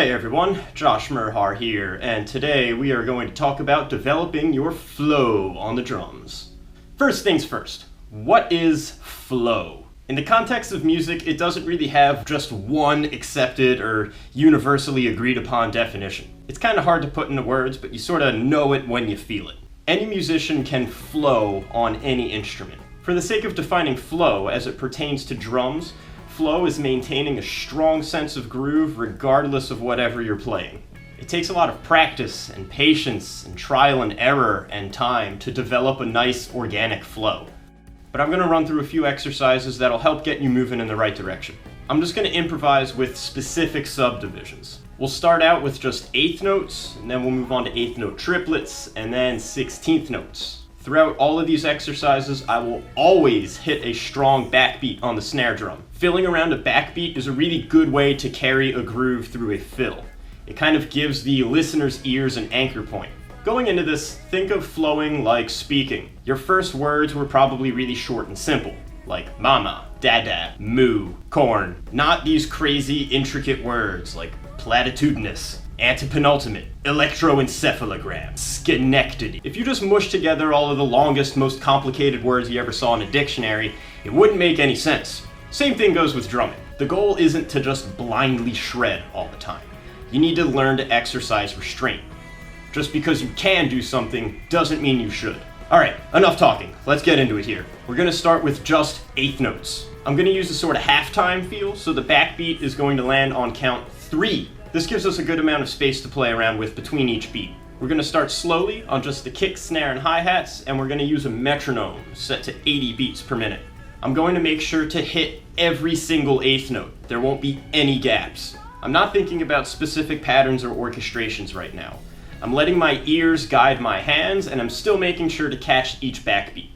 Hey everyone, Josh Merhar here, and today we are going to talk about developing your flow on the drums. First things first, what is flow? In the context of music, it doesn't really have just one accepted or universally agreed upon definition. It's kind of hard to put into words, but you sort of know it when you feel it. Any musician can flow on any instrument. For the sake of defining flow as it pertains to drums, flow is maintaining a strong sense of groove regardless of whatever you're playing. It takes a lot of practice and patience and trial and error and time to develop a nice organic flow. But I'm going to run through a few exercises that'll help get you moving in the right direction. I'm just going to improvise with specific subdivisions. We'll start out with just eighth notes, and then we'll move on to eighth note triplets, and then 16th notes. Throughout all of these exercises, I will always hit a strong backbeat on the snare drum. Filling around a backbeat is a really good way to carry a groove through a fill. It kind of gives the listener's ears an anchor point. Going into this, think of flowing like speaking. Your first words were probably really short and simple, like mama, dada, moo, corn. Not these crazy, intricate words like platitudinous, antepenultimate, electroencephalogram, Schenectady. If you just mush together all of the longest, most complicated words you ever saw in a dictionary, it wouldn't make any sense. Same thing goes with drumming. The goal isn't to just blindly shred all the time. You need to learn to exercise restraint. Just because you can do something doesn't mean you should. Alright, enough talking. Let's get into it here. We're going to start with just eighth notes. I'm going to use a sort of halftime feel, so the backbeat is going to land on count 3. This gives us a good amount of space to play around with between each beat. We're going to start slowly on just the kick, snare, and hi-hats, and we're going to use a metronome set to 80 beats per minute. I'm going to make sure to hit every single eighth note. There won't be any gaps. I'm not thinking about specific patterns or orchestrations right now. I'm letting my ears guide my hands, and I'm still making sure to catch each backbeat.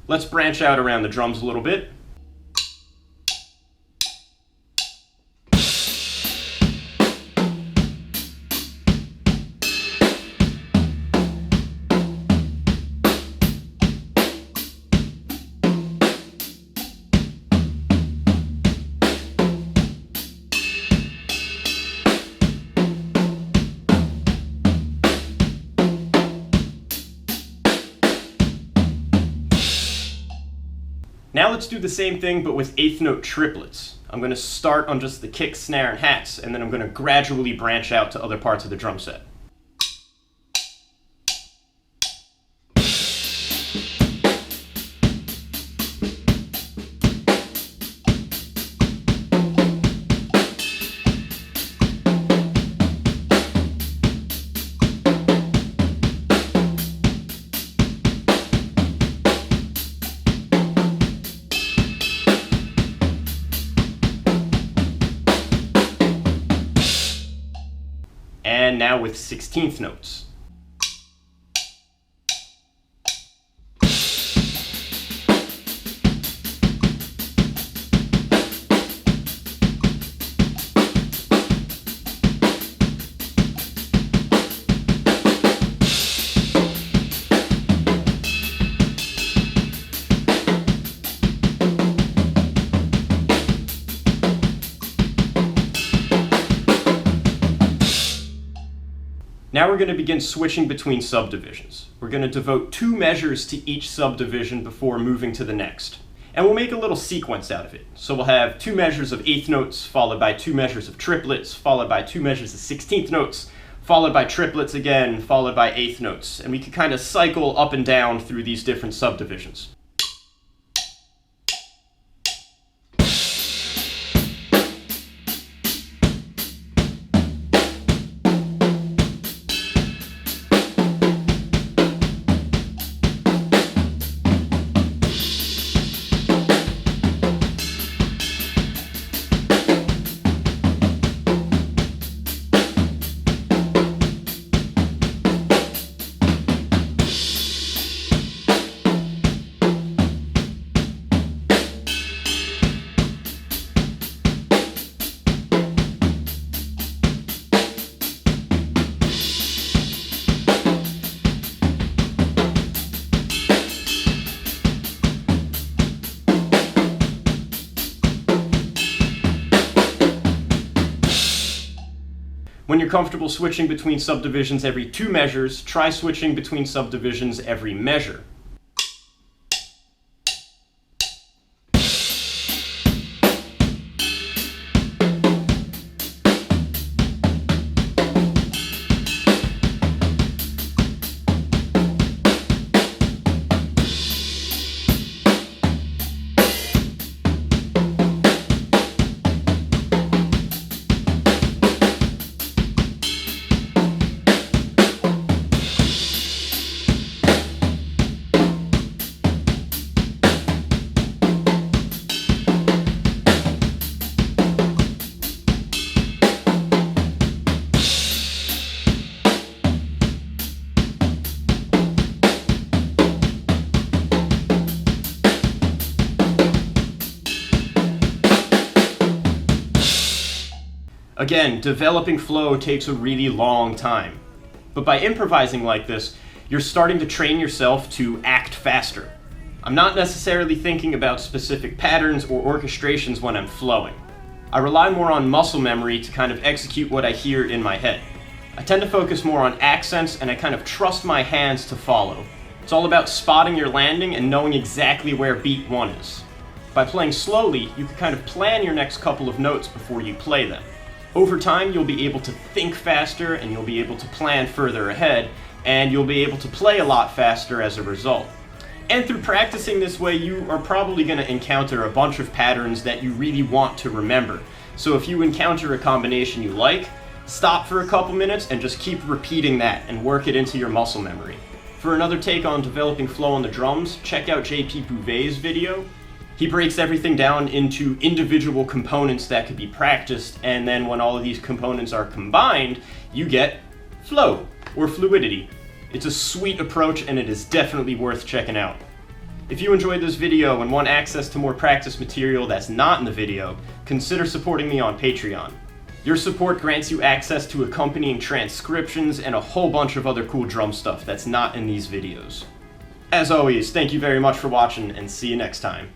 Let's branch out around the drums a little bit. Now let's do the same thing but with eighth note triplets. I'm going to start on just the kick, snare, and hats, and then I'm going to gradually branch out to other parts of the drum set. And now with 16th notes. Now we're going to begin switching between subdivisions. We're going to devote 2 measures to each subdivision before moving to the next. And we'll make a little sequence out of it. So we'll have 2 measures of eighth notes, followed by 2 measures of triplets, followed by 2 measures of 16th notes, followed by triplets again, followed by eighth notes. And we can kind of cycle up and down through these different subdivisions. When you're comfortable switching between subdivisions every 2 measures, try switching between subdivisions every measure. Again, developing flow takes a really long time. But by improvising like this, you're starting to train yourself to act faster. I'm not necessarily thinking about specific patterns or orchestrations when I'm flowing. I rely more on muscle memory to kind of execute what I hear in my head. I tend to focus more on accents, and I kind of trust my hands to follow. It's all about spotting your landing and knowing exactly where beat 1 is. By playing slowly, you can kind of plan your next couple of notes before you play them. Over time, you'll be able to think faster, and you'll be able to plan further ahead, and you'll be able to play a lot faster as a result. And through practicing this way, you are probably going to encounter a bunch of patterns that you really want to remember. So if you encounter a combination you like, stop for a couple minutes and just keep repeating that and work it into your muscle memory. For another take on developing flow on the drums, check out JP Bouvet's video. He breaks everything down into individual components that could be practiced, and then when all of these components are combined, you get flow, or fluidity. It's a sweet approach, and it is definitely worth checking out. If you enjoyed this video and want access to more practice material that's not in the video, consider supporting me on Patreon. Your support grants you access to accompanying transcriptions and a whole bunch of other cool drum stuff that's not in these videos. As always, thank you very much for watching, and see you next time.